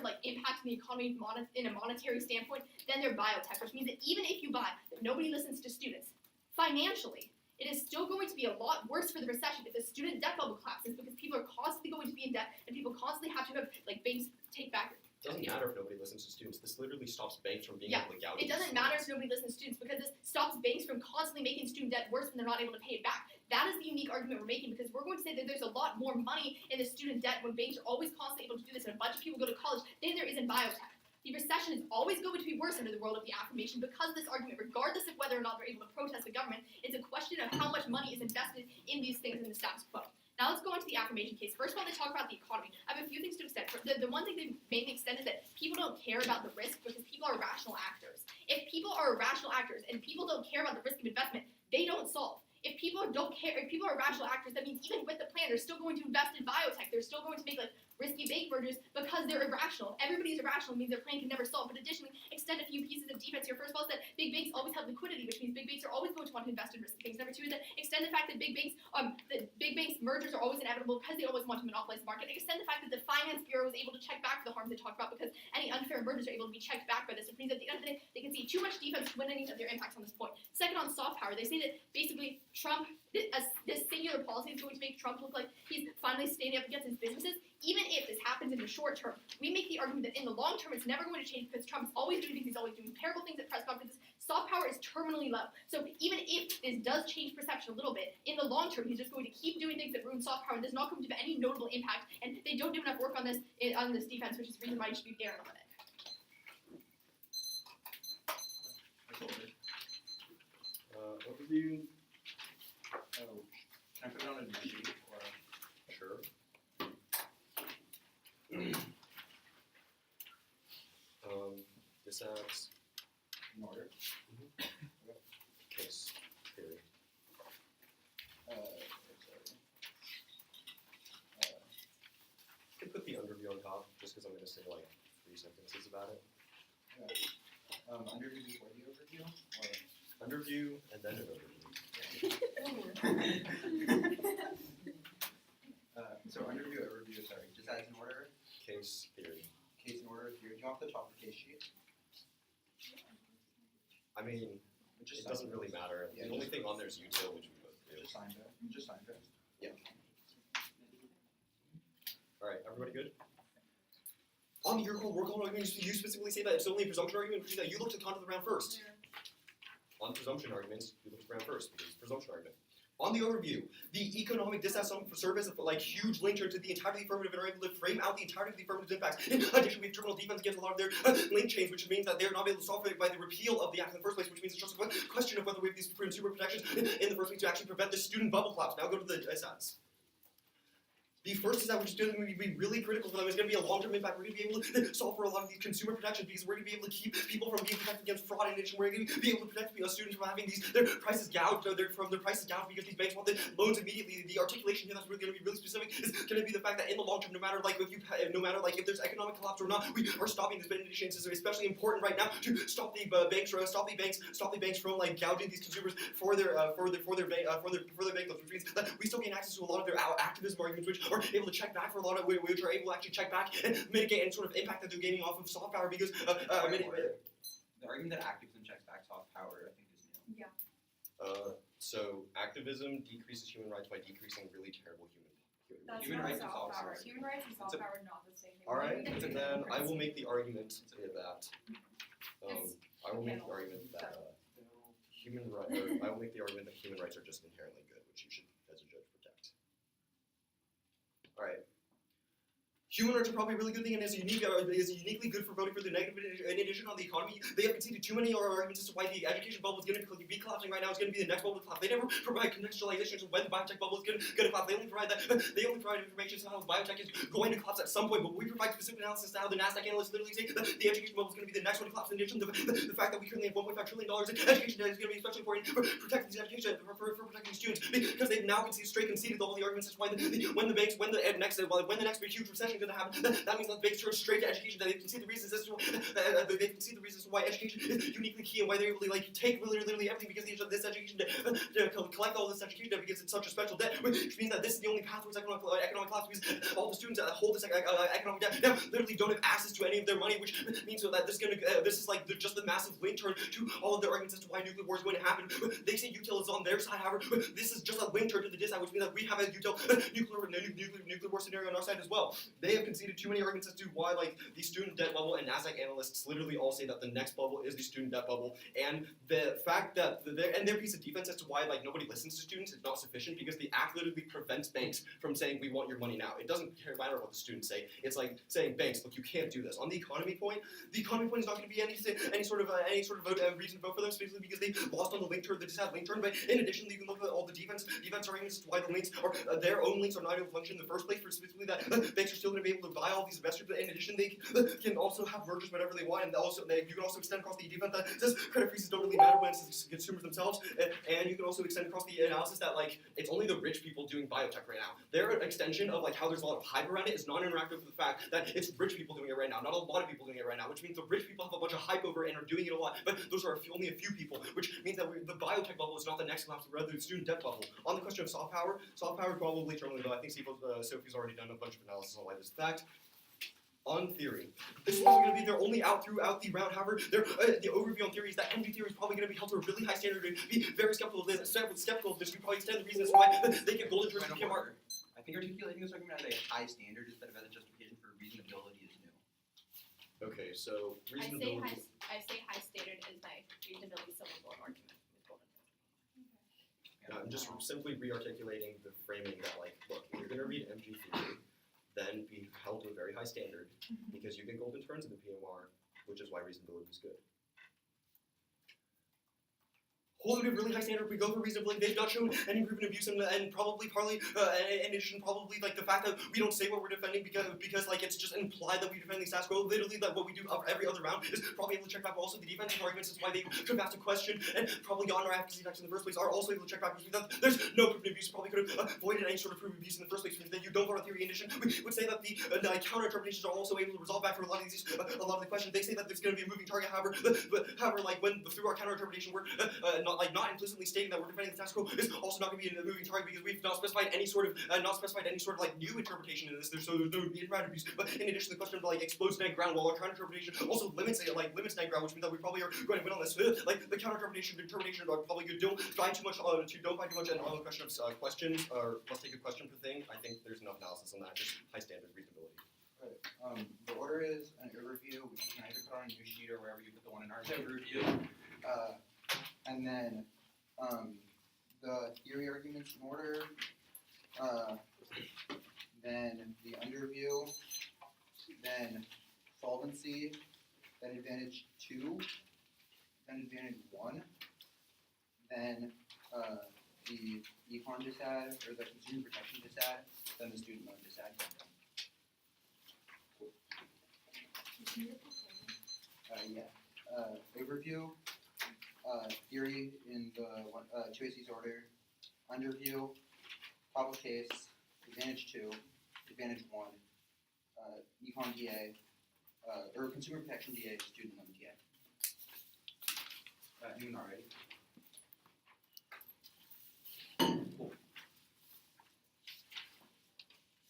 G: like impact the economy in a monetary standpoint than their biotech, which means that even if you buy that nobody listens to students, financially, it is still going to be a lot worse for the recession if the student debt bubble collapses because people are constantly going to be in debt and people constantly have to have like banks take back.
A: It doesn't matter if nobody listens to students. This literally stops banks from being
G: Yeah,
A: able to gouge.
G: It doesn't matter if nobody listens to students because this stops banks from constantly making student debt worse when they're not able to pay it back. That is the unique argument we're making because we're going to say that there's a lot more money in the student debt when banks are always constantly able to do this and a bunch of people go to college than there is in biotech. The recession is always going to be worse under the world of the affirmation because of this argument, regardless of whether or not they're able to protest the government. It's a question of how much money is invested in these things in the status quo. Now let's go into the affirmation case. First of all, they talk about the economy. I have a few things to extend. The one thing they mainly extend is that people don't care about the risk because people are rational actors. If people are rational actors and people don't care about the risk of investment, they don't solve. If people don't care, if people are rational actors, that means even with the plan, they're still going to invest in biotech. They're still going to make like risky bank mergers because they're irrational. Everybody's irrational means their plan can never solve. But additionally, extend a few pieces of defense here. First of all, is that big banks always have liquidity, which means big banks are always going to want to invest in risky things. Number two is that extend the fact that big banks mergers are always inevitable because they always want to monopolize the market. Extend the fact that the Finance Bureau is able to check back for the harms they talked about because any unfair mergers are able to be checked back by this. It means at the end of the day, they can see too much defense to win any of their impacts on this point. Second, on soft power, they say that basically Trump, this singular policy is going to make Trump look like he's finally standing up against his businesses. Even if this happens in the short term, we make the argument that in the long term it's never going to change because Trump is always doing things, he's always doing terrible things at press conferences. Soft power is terminally low. So even if this does change perception a little bit, in the long term he's just going to keep doing things that ruin soft power and there's not going to be any notable impact. And they don't do enough work on this defense, which is the reason why you should be there in a minute.
A: Overview.
C: Oh, can I put it on a new sheet or?
A: Sure. This adds
C: In order.
A: case theory. I could put the underview on top just because I'm going to say like 3 sentences about it.
C: Underview before the overview or?
A: Underview and then an overview.
C: So underview, overview, sorry, just as in order,
A: Case theory.
C: case in order, theory, do you want the top of the case sheet?
A: I mean,
C: Just
A: it doesn't really matter.
C: Yeah,
A: The only
C: just-
A: thing on there is util, which we both do.
C: Just sign it, just sign it.
A: Alright, everybody good? On the your call, work on arguments, you specifically say that it's only a presumption argument, which is that you look to the content of the round first. On presumption arguments, you look at the round first because it's a presumption argument. On the overview, the economic dissatisfaction serve as a like huge link to the entirety of the affirmative and are able to frame out the entirety of the affirmative impacts. In addition, we have terminal defense against a lot of their link chains, which means that they're not able to solve it by the repeal of the act in the first place, which means it's just a question of whether we have these consumer protections in the first place to actually prevent the student bubble collapse. Now go to the stats. The first is that which is going to be really critical for them. It's going to be a long-term impact. We're going to be able to solve for a lot of these consumer protections because we're going to be able to keep people from being protected against fraud. In addition, we're going to be able to protect students from having their prices gouged, from their prices gouged because these banks want the loans immediately. The articulation here that's really going to be really specific is going to be the fact that in the long term, no matter if there's economic collapse or not, we are stopping this. But in addition, it's especially important right now to stop the banks from like gouging these consumers for their bank loans, which means that we still gain access to a lot of their activism arguments, which are able to check back for a lot of which are able to actually check back and mitigate any sort of impact that they're gaining off of soft power because
C: The argument that activism checks back soft power, I think, is new.
A: So activism decreases human rights by decreasing really terrible human
B: That's
C: Human
B: not
C: rights is
B: soft
C: also
B: power.
C: something.
B: Human rights and soft
A: It's a-
B: power are not the same thing.
A: All right,
B: Human
A: and
B: rights
A: then I
B: are
A: will make the argument that
B: It's
A: I will make the
B: panel,
A: argument that
B: so.
A: human rights are just inherently good, which you should, as a judge, protect. All right. Human rights are probably a really good thing and is uniquely good for voting for the negative. In addition, on the economy, they have conceded too many arguments as to why the education bubble is going to be collapsing right now. It's going to be the next bubble to collapse. They never provide contextualization to when the biotech bubble is going to collapse. They only provide information as to how biotech is going to collapse at some point. But we provide specific analysis to how the NASDAQ analysts literally say that the education bubble is going to be the next one to collapse. In addition, the fact that we currently have $1.5 trillion in education debt is going to be especially important for protecting these education for protecting students because they've now conceded all the arguments as to why when the next big huge recession going to happen, that means that they turn straight to education. That they can see the reasons as to they can see the reasons why education is uniquely key and why they're able to like take literally everything because of this education to collect all this education debt because it's such a special debt, which means that this is the only path towards economic collapse because all the students that hold this economic debt now literally don't have access to any of their money, which means that this is like just the massive link turn to all of their arguments as to why nuclear war is going to happen. They say util is on their side, however, this is just a link turn to the dis side, which means that we have a util nuclear war scenario on our side as well. They have conceded too many arguments as to why like the student debt bubble and NASDAQ analysts literally all say that the next bubble is the student debt bubble, and the fact that their piece of defense as to why like nobody listens to students is not sufficient because the act literally prevents banks from saying we want your money now. It doesn't matter what the students say. It's like saying banks, look, you can't do this. On the economy point is not going to be any sort of reason to vote for them, specifically because they lost on the link turn, the dis link turn. But in addition, you can look at all the defense arguments as to why the links are their own links are not able to function in the first place. For specifically that banks are still going to be able to buy all these investors. But in addition, they can also have mergers whenever they want, and you can also extend across the defense that says credit freezes don't really matter when it's consumers themselves. And you can also extend across the analysis that like it's only the rich people doing biotech right now. Their extension of like how there's a lot of hype around it is non-interactive with the fact that it's rich people doing it right now, not a lot of people doing it right now, which means the rich people have a bunch of hype over it and are doing it a lot, but those are only a few people, which means that the biotech bubble is not the next collapse, rather the student debt bubble. On the question of soft power probably terminally, though I think Sophie's already done a bunch of analysis on why this is fact. On theory, this is going to be their only out throughout the round. However, the overview on theory is that NP theory is probably going to be held to a really high standard and be very skeptical of this. We probably extend the reasons why they get golden turns to PMR.
C: I think articulating this argument as a high standard instead of as a justification for reasonability is new.
A: Okay, so reasonability.
G: I say high standard is my reasonability civil war argument with golden turns.
A: I'm just simply re-articulating the framing that, like, look, if you're going to read MG theory, then be held to a very high standard because you get golden turns in the PMR, which is why reasonability is good. Hold it to a really high standard. We go for reasonability. They've not shown any proven abuse, and probably partly, in addition, probably like the fact that we don't say what we're defending because like it's just implied that we defend the status quo. Literally, that what we do every other round is probably able to check back. Also, the defensive arguments is why they could have asked a question and probably gotten our advocacy facts in the first place are also able to check back because there's no proven abuse. Probably could have avoided any sort of proven abuse in the first place. That you don't go on theory. In addition, we would say that the counter interpretations are also able to resolve back for a lot of these a lot of the questions. They say that there's going to be a moving target. However, like when through our counter interpretation we're not implicitly stating that we're defending the status quo is also not going to be a moving target because we've not specified any sort of like new interpretation in this. So there's no indirect abuse. But in addition, the question of like exposed net ground, while our counter interpretation also limits net ground, which means that we probably are going to win on this. Like the counter interpretation are probably good. Don't find too much and on the question of questions or let's take a question per thing. I think there's enough analysis on that. Just high standard reasonability.
C: Right. The order is an overview, which you can either put on your sheet or wherever you put the one in our overview. And then the theory arguments in order, then the underview, then solvency, then advantage 2, then advantage 1, then the econ disad, or the consumer protection disad, then the student loan disad. Overview, theory in the 2AC's order, underview, top of case, advantage 2, advantage 1, econ DA, or consumer protection DA, student loan DA. Anyone already?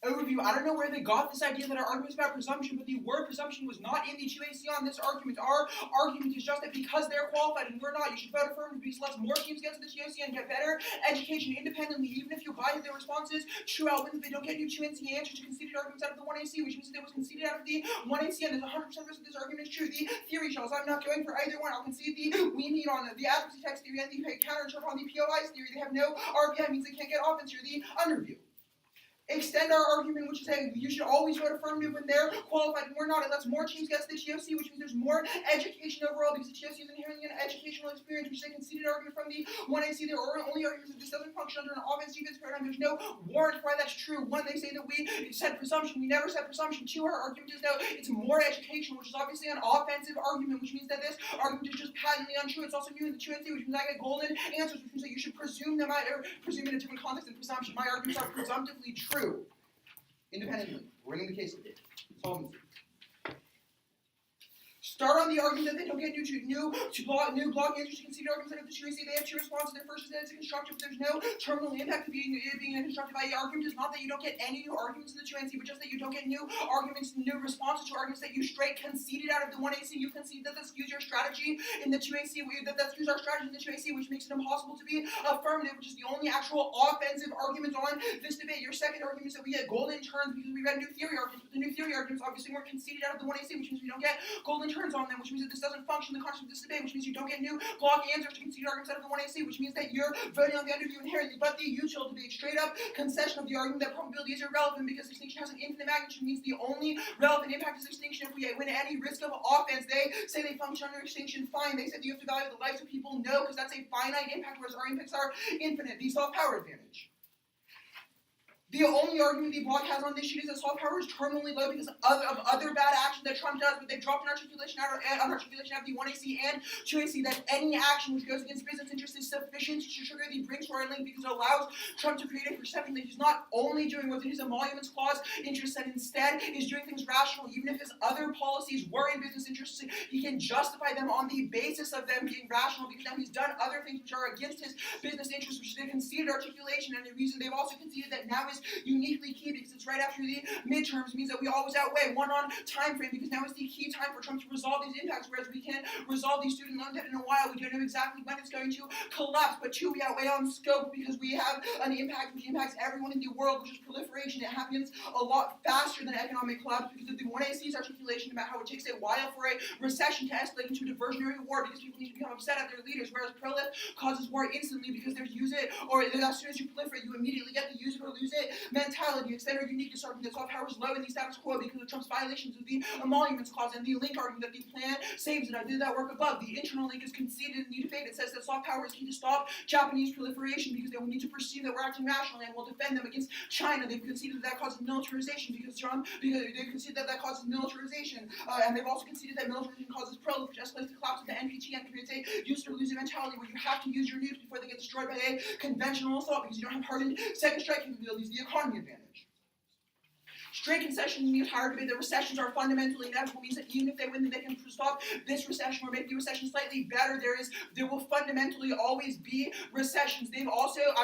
C: Overview, I don't know where they got this idea that our argument is about presumption, but the word presumption was not in the 2AC on this argument. Our argument is just that because they're qualified and we're not, you should vote affirmative because less more teams get to the 2AC and get better education independently, even if you buy their responses true out when they don't get you 2NC answers to conceded arguments out of the 1AC, which means that it was conceded out of the 1AC, and there's 100% risk that this argument is true. The theory shells, I'm not going for either one. I'll concede we meet on the advocacy text theory and the counter interpret on the POI's theory. They have no RPI, means they can't get offense here. The underview. Extend our argument, which is saying you should always vote affirmative when they're qualified and we're not. It lets more teams get to the TOC, which means there's more education overall because the TOC is inherently an educational experience, which is a conceded argument from the 1AC. Their only argument is that this doesn't function under an offense-defense paradigm. There's no warrant for why that's true. One, they say that we said presumption. We never said presumption. Two, our argument is that it's more educational, which is obviously an offensive argument, which means that this argument is just patently untrue. It's also new in the 2NC, which means I get golden answers, which means that you should presume them, or presume in a different context than presumption. My arguments are presumptively true. Independently. Winning the case. Solvency. Start on the argument that they don't get new block answers to conceded arguments out of the QAC. They have two responses. Their first is that it's constructive, but there's no terminal impact of being a constructive. The argument is not that you don't get any new arguments in the 2NC, but just that you don't get new arguments, new responses to arguments that you straight conceded out of the 1AC. You concede that this skews your strategy in the 2AC, that skews our strategy in the 2AC, which makes it impossible to be affirmative, which is the only actual offensive argument on this debate. Your second argument is that we get golden turns because we read new theory arguments, but the new theory arguments obviously weren't conceded out of the 1AC, which means we don't get golden turns on them, which means that this doesn't function in the context of this debate, which means you don't get new block answers to conceded arguments out of the 1AC, which means that you're voting on the underview inherently. But the util debate, straight up concession of the argument that probability is irrelevant because distinction has an infinite magnitude, means the only relevant impact is extinction. If we win any risk of offense, they say they function under extinction, fine. They said you have to value the lives of people, no, because that's a finite impact, whereas our impacts are infinite. The soft power advantage. The only argument the bloc has on this sheet is that soft power is terminally low because of other bad action that Trump does, but they've dropped an articulation out of the 1AC and 2AC that any action which goes against business interests is sufficient to trigger the Brinks-Warren link because it allows Trump to create a perception that he's not only doing what's in his emoluments clause interests and instead is doing things rational, even if his other policies were in business interests, he can justify them on the basis of them being rational because now he's done other things which are against his business interests, which they conceded articulation, and the reason they've also conceded that now is uniquely key because it's right after the midterms, means that we always outweigh one on time frame because now is the key time for Trump to resolve these impacts, whereas we can't resolve these student loan debt in a while. We don't know exactly when it's going to collapse, but two, we outweigh on scope because we have an impact which impacts everyone in the world, which is proliferation. It happens a lot faster than economic collapse because of the 1AC's articulation about how it takes a while for a recession to escalate into a diversionary war because people need to become upset at their leaders, whereas prolif causes war instantly because there's use it, or as soon as you proliferate, you immediately get the use it or lose it mentality. Extend our uniqueness argument that soft power is low in the status quo because of Trump's violations of the emoluments clause, and the link argument that the plan saves it. I did that work above. The internal link is conceded in the debate. It says that soft power is key to stop Japanese proliferation because they will need to perceive that we're acting rationally and will defend them against China. They've conceded that causes militarization because they've conceded that causes militarization, and they've also conceded that militarization causes prolif, which escalates the collapse of the NPT and creates a use it or lose it mentality where you have to use your nukes before they get destroyed by a conventional assault because you don't have hardened second strike capabilities. The economy advantage. Straight concession in the entire debate that recessions are fundamentally inevitable means that even if they win, then they can stop this recession or make the recession slightly better. There will fundamentally always be recessions. I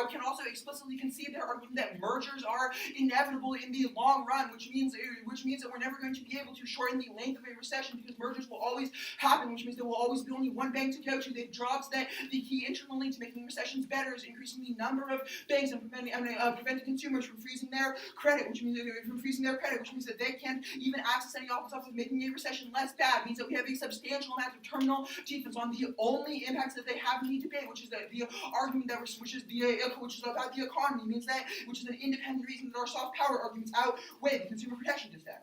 C: can also explicitly concede their argument that mergers are inevitable in the long run, which means that we're never going to be able to shorten the length of a recession because mergers will always happen, which means there will always be only one bank to go to. They've dropped that the key internal link to making recessions better is increasing the number of banks and preventing consumers from freezing their credit, which means that they can't even access any offers off of making a recession less bad. It means that we have a substantial amount of terminal defense on the only impacts that they have in the debate, which is the argument which is about the economy, means that which is an independent reason that our soft power arguments outweigh the consumer protection dissent.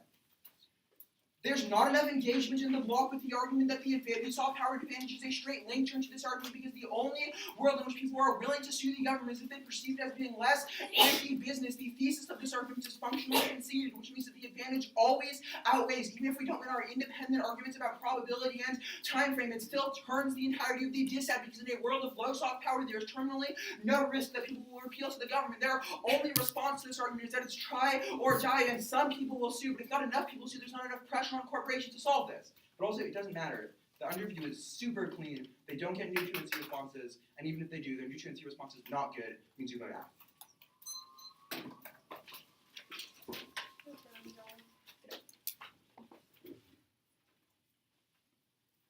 C: There's not enough engagement in the bloc with the argument that the soft power advantage is a straight link turn to this argument because the only world in which people are willing to sue the government is if they perceive it as being less risky business. The thesis of this argument is functionally conceded, which means that the advantage always outweighs. Even if we don't win our independent arguments about probability and time frame, it still turns the entirety of the dissent because in a world of low soft power, there is terminally no risk that people will repeal to the government. Their only response to this argument is that it's try or die, and some people will sue, but if not enough people sue, there's not enough pressure on corporations to solve this. But also, it doesn't matter. The underview is super clean. They don't get new 2NC responses, and even if they do, their new 2NC response is not good. It means you vote out.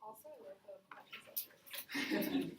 B: Also, I wrote the question.